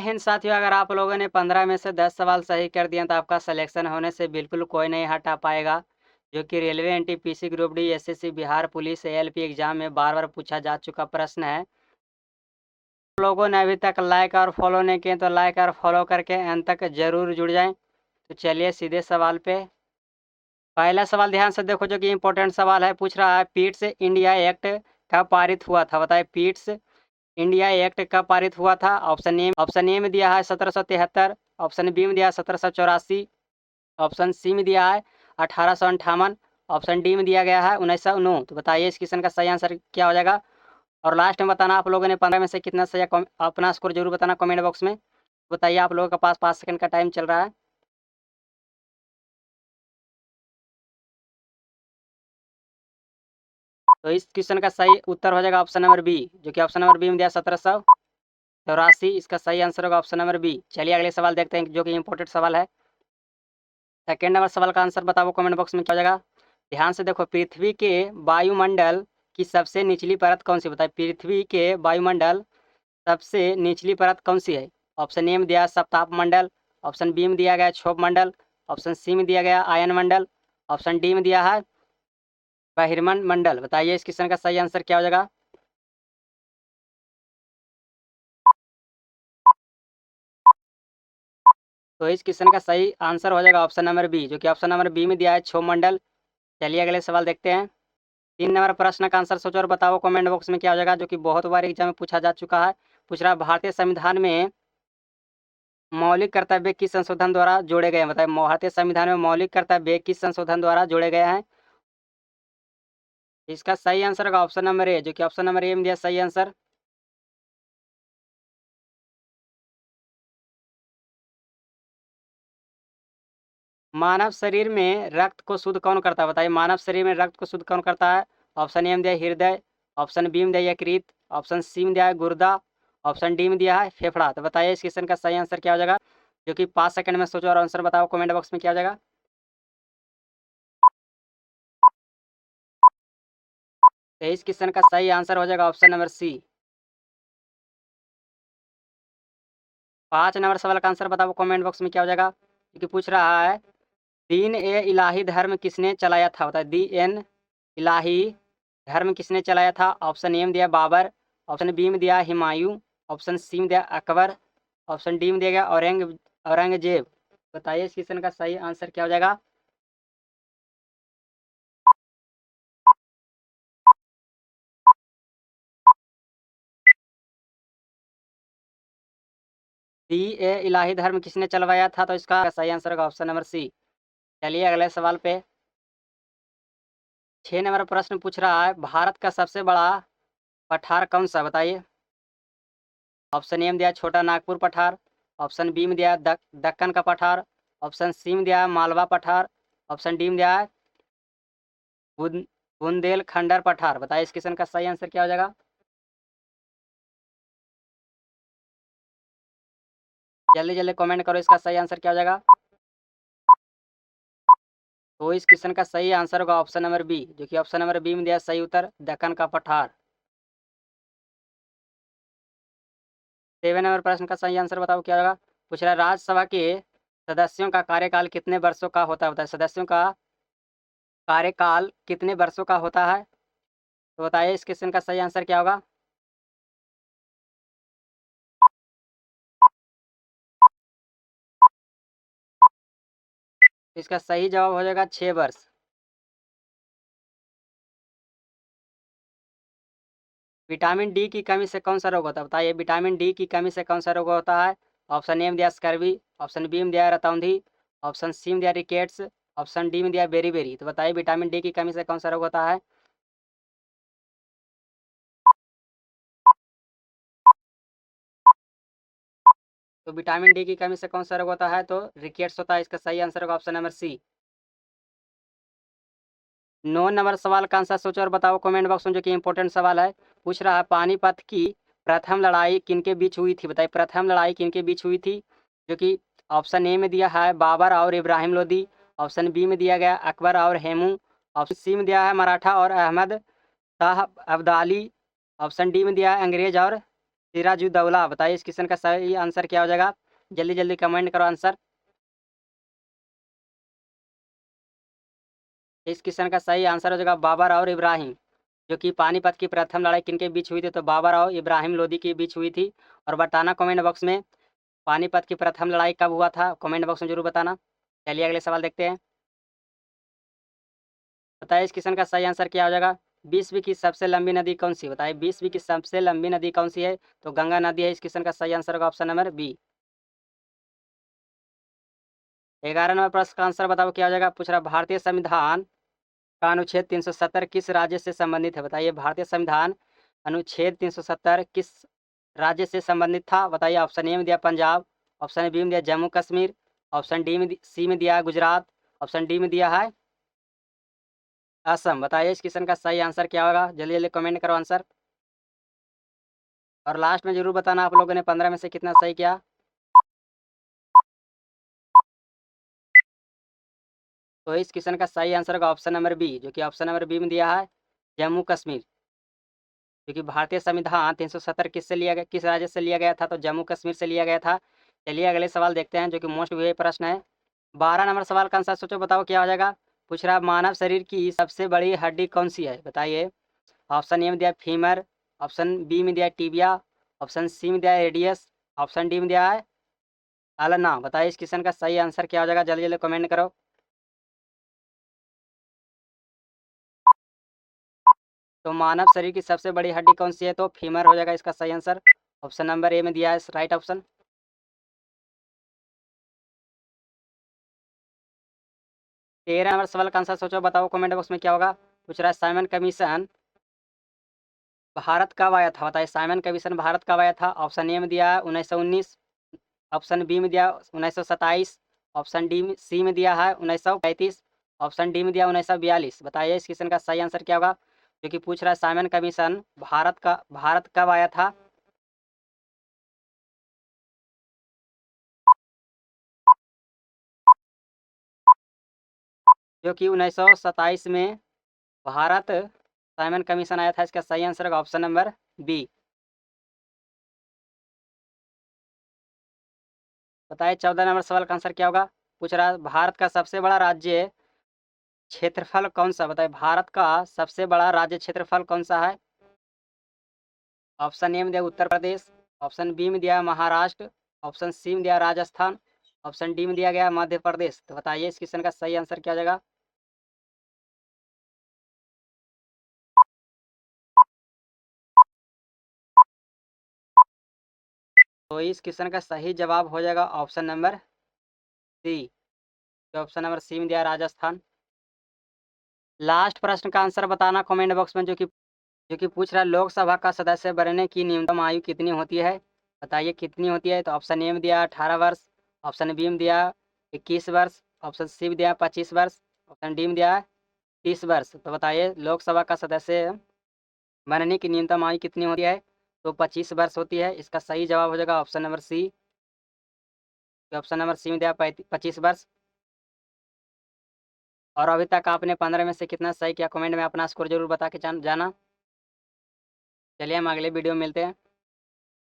हिंद साथियों, अगर आप लोगों ने 15 में से 10 सवाल सही कर दिए तो आपका सिलेक्शन होने से बिल्कुल कोई नहीं हटा पाएगा, जो कि railway NTPC group D, SSC, Bihar police, ALP exam में बार-बार पूछा जा चुका प्रश्न है। आप लोगों ने अभी तक लाइक और फॉलो नहीं किए तो लाइक और फॉलो करके अंत तक जरूर जुड़ जाएं। तो चलिए सीधे सवाल पे। पहला सवाल ध्यान से देखो, जो कि इम्पोर्टेंट सवाल है। पूछ रहा है पिट्स इंडिया एक्ट कब पारित हुआ था? बताइए, पिट्स इंडिया एक्ट कब पारित हुआ था? ऑप्शन ए में दिया है 1773, ऑप्शन बी में दिया है 1784, ऑप्शन सी में दिया है 1858, ऑप्शन डी में दिया गया है 1909। तो बताइए इस क्वेश्चन का सही आंसर क्या हो जाएगा। और लास्ट में बताना आप लोगों ने 15 में से कितना सही है। अपना स्कोर जरूर बताना कमेंट बॉक्स में। बताइए, आप लोगों के पास 5 सेकंड का टाइम चल रहा है। तो इस क्वेश्चन का सही उत्तर हो जाएगा ऑप्शन नंबर बी, जो कि ऑप्शन नंबर बी में दिया 1784। इसका सही आंसर होगा ऑप्शन नंबर बी। चलिए अगले सवाल देखते हैं, जो कि इंपॉर्टेंट सवाल है। सेकेंड नंबर सवाल का आंसर बताओ कमेंट बॉक्स में क्या हो जाएगा। ध्यान से देखो, पृथ्वी के वायुमंडल की सबसे निचली परत कौन सी? बताइए, पृथ्वी के वायुमंडल सबसे निचली परत कौन सी है? ऑप्शन ए में दिया सप्ताप मंडल, ऑप्शन बी में दिया गया क्षोभ मंडल, ऑप्शन सी में दिया गया आयन मंडल, ऑप्शन डी में दिया है बहिर्मंड मंडल। बताइए इस क्वेश्चन का सही आंसर क्या हो जाएगा। तो इस क्वेश्चन का सही आंसर हो जाएगा ऑप्शन नंबर बी, जो कि ऑप्शन नंबर बी में दिया है क्षोभ मंडल। चलिए अगले सवाल देखते हैं। 3 नंबर प्रश्न का आंसर सोचो और बताओ कमेंट बॉक्स में क्या हो जाएगा, जो कि बहुत बार एग्जाम में पूछा जा चुका है। पूछ रहा है भारतीय संविधान में मौलिक कर्तव्य किस संशोधन द्वारा जोड़े गए हैं? बताइए, भारतीय संविधान में मौलिक कर्तव्य किस संशोधन द्वारा जोड़े गए हैं? इसका सही आंसर होगा ऑप्शन नंबर ए, जो कि ऑप्शन नंबर ए में दिया सही आंसर। मानव शरीर में रक्त को शुद्ध कौन करता है? बताइए, मानव शरीर में रक्त को शुद्ध कौन करता है? ऑप्शन ए में दिया हृदय, ऑप्शन बी में दिया यकृत, ऑप्शन सी में दिया है गुर्दा, ऑप्शन डी में दिया है फेफड़ा। तो बताइए इस क्वेश्चन का सही आंसर क्या हो जाएगा, जो कि 5 सेकंड में सोचो और आंसर बताओ कमेंट बॉक्स में क्या हो जाएगा। तो इस क्वेश्चन का सही आंसर हो जाएगा ऑप्शन नंबर सी। 5 नंबर सवाल का आंसर बताओ कमेंट बॉक्स में क्या हो जाएगा, क्योंकि पूछ रहा है दीन ए इलाही धर्म किसने चलाया था? बताइए, दीन इलाही धर्म किसने चलाया था? ऑप्शन ए में दिया बाबर, ऑप्शन बी में दिया हुमायूं, ऑप्शन सी में दिया अकबर, ऑप्शन डी में दिया गया औरंगजेब। बताइए इस क्वेश्चन का सही आंसर क्या हो जाएगा। दी ए इलाही धर्म किसने चलवाया था? तो इसका सही आंसर होगा ऑप्शन नंबर सी। चलिए अगले सवाल पे। 6 नंबर प्रश्न पूछ रहा है भारत का सबसे बड़ा पठार कौन सा? बताइए, ऑप्शन ए में दिया छोटा नागपुर पठार, ऑप्शन बी में दिया दक्कन का पठार, ऑप्शन सी में दिया मालवा पठार, ऑप्शन डी में दिया है बुंदेलखंडर पठार। बताइए इस क्वेश्चन का सही आंसर क्या हो जाएगा। जल्दी जल्दी कमेंट करो, इसका सही आंसर क्या हो जाएगा। तो इस क्वेश्चन का सही आंसर होगा ऑप्शन नंबर बी, जो कि ऑप्शन नंबर बी में दिया सही उत्तर दक्कन का पठार। 7 नंबर प्रश्न का सही आंसर बताओ क्या होगा। पूछ रहा है राज्यसभा के सदस्यों का कार्यकाल कितने वर्षों का होता है? बताइए, सदस्यों का कार्यकाल कितने वर्षों का होता है? तो बताइए इस क्वेश्चन का सही आंसर क्या होगा। इसका सही जवाब हो जाएगा 6 वर्ष। विटामिन डी की कमी से कौन सा रोग होता है? बताइए, विटामिन डी की कमी से कौन सा रोग होता है? ऑप्शन ए में दिया स्कर्वी, ऑप्शन बी में दिया रतौंधी, ऑप्शन सी में दिया रिकेट्स, ऑप्शन डी में दिया बेरी। तो बताइए विटामिन डी की कमी से कौन सा रोग होता है। तो विटामिन डी की कमी से कौन सा रोग होता है? तो रिकेट्स होता है। इसका सही आंसर होगा ऑप्शन नंबर सी। 9 नंबर सवाल का आंसर सोचो और बताओ कमेंट बॉक्स में, जो कि इंपॉर्टेंट सवाल है। पूछ रहा है पानीपत की प्रथम लड़ाई किनके बीच हुई थी? बताइए, प्रथम लड़ाई किनके बीच हुई थी? जो कि ऑप्शन ए में दिया है बाबर और इब्राहिम लोदी, ऑप्शन बी में दिया गया अकबर और हेमू, ऑप्शन सी में दिया है मराठा और अहमद शाह अब्दाली, ऑप्शन डी में दिया है अंग्रेज और सिराजुद्दौला। बताइए इस क्वेश्चन का सही आंसर क्या हो जाएगा? जल्दी जल्दी कमेंट करो आंसर। इस क्वेश्चन का सही आंसर हो जाएगा बाबर और इब्राहिम। जो कि पानीपत की प्रथम लड़ाई किनके बीच हुई थी? तो बाबर और इब्राहिम लोदी के बीच हुई थी। और बताना कमेंट बॉक्स में पानीपत की प्रथम लड़ाई कब हुआ था, कमेंट बॉक्स में जरूर बताना। चलिए अगले सवाल देखते हैं। बताइए इस क्वेश्चन का सही आंसर क्या हो जाएगा? विश्व की सबसे लंबी नदी कौन सी? बताइए विश्व की सबसे लंबी नदी कौन सी है? तो गंगा नदी है। इस क्वेश्चन का सही आंसर होगा ऑप्शन नंबर बी। 11 नंबर प्रश्न का आंसर बताओ क्या हो जाएगा? पूछ रहा भारतीय संविधान का अनुच्छेद 370 किस राज्य से संबंधित है? बताइए भारतीय संविधान अनुच्छेद 370 किस राज्य से संबंधित था? बताइए ऑप्शन ए में दिया पंजाब, ऑप्शन बी में दिया जम्मू कश्मीर, ऑप्शन सी में दिया गुजरात, ऑप्शन डी में दिया है असम। बताइए इस क्वेश्चन का सही आंसर क्या होगा? जल्दी जल्दी कमेंट करो आंसर। और लास्ट में जरूर बताना आप लोगों ने 15 में से कितना सही किया। तो इस क्वेश्चन का सही आंसर होगा ऑप्शन नंबर बी, जो कि ऑप्शन नंबर बी में दिया है जम्मू कश्मीर। क्योंकि भारतीय संविधान 370 किससे लिया गया, किस राज्य से लिया गया था? तो जम्मू कश्मीर से लिया गया था। चलिए अगले सवाल देखते हैं, जो कि मोस्ट वही प्रश्न है। 12 नंबर सवाल का आंसर सोचो, बताओ क्या हो जाएगा? पूछ रहा मानव शरीर की सबसे बड़ी हड्डी कौन सी है? बताइए ऑप्शन ए में दिया फीमर, ऑप्शन बी में दिया टीबिया, ऑप्शन सी में दिया रेडियस, ऑप्शन डी में दिया है अल्ना। बताइए इस क्वेश्चन का सही आंसर क्या हो जाएगा? जल्दी जल्दी कमेंट करो। तो मानव शरीर की सबसे बड़ी हड्डी कौन सी है? तो फीमर हो जाएगा इसका सही आंसर। ऑप्शन नंबर ए में दिया है राइट ऑप्शन। 13 नंबर सवाल का आंसर सोचो, बताओ कमेंट बॉक्स में क्या होगा? पूछ रहा है साइमन कमीशन भारत कब आया था? बताइए साइमन कमीशन भारत कब आया था? ऑप्शन ए में दिया 1919, ऑप्शन बी में दिया 1927, ऑप्शन सी में दिया है 1935, ऑप्शन डी में दिया 1942। बताइए इस क्वेश्चन का सही आंसर क्या होगा? जो कि पूछ रहा है साइमन कमीशन भारत कब आया था? जो कि 1927 में भारत साइमन कमीशन आया था। इसका सही आंसर होगा ऑप्शन नंबर बी। बताइए 14 नंबर सवाल का आंसर क्या होगा? पूछ रहा है भारत का सबसे बड़ा राज्य क्षेत्रफल कौन सा? बताइए भारत का सबसे बड़ा राज्य क्षेत्रफल कौन सा है? ऑप्शन ए में दिया उत्तर प्रदेश, ऑप्शन बी में दिया महाराष्ट्र, ऑप्शन सी में दिया राजस्थान, ऑप्शन डी में दिया गया मध्य प्रदेश। तो बताइए इस क्वेश्चन का सही आंसर क्या हो जाएगा? तो इस क्वेश्चन का सही जवाब हो जाएगा ऑप्शन नंबर सी। तो ऑप्शन नंबर सी में दिया राजस्थान। लास्ट प्रश्न का आंसर बताना कमेंट बॉक्स में, जो कि पूछ रहा है लोकसभा का सदस्य बनने की न्यूनतम आयु कितनी होती है? बताइए कितनी होती है? तो ऑप्शन ए में दिया 18 वर्ष, ऑप्शन बी में दिया 21 वर्ष, ऑप्शन सी में दिया 25 वर्ष, ऑप्शन डी में दिया 30 वर्ष। तो बताइए लोकसभा का सदस्य बनने की न्यूनतम आयु कितनी होती है? तो 25 वर्ष होती है। इसका सही जवाब हो जाएगा ऑप्शन नंबर सी। तो ऑप्शन नंबर सी में दिया 25 वर्ष। और अभी तक आपने 15 में से कितना सही किया? कमेंट में अपना स्कोर जरूर बता के जाना। चलिए हम अगले वीडियो में मिलते हैं।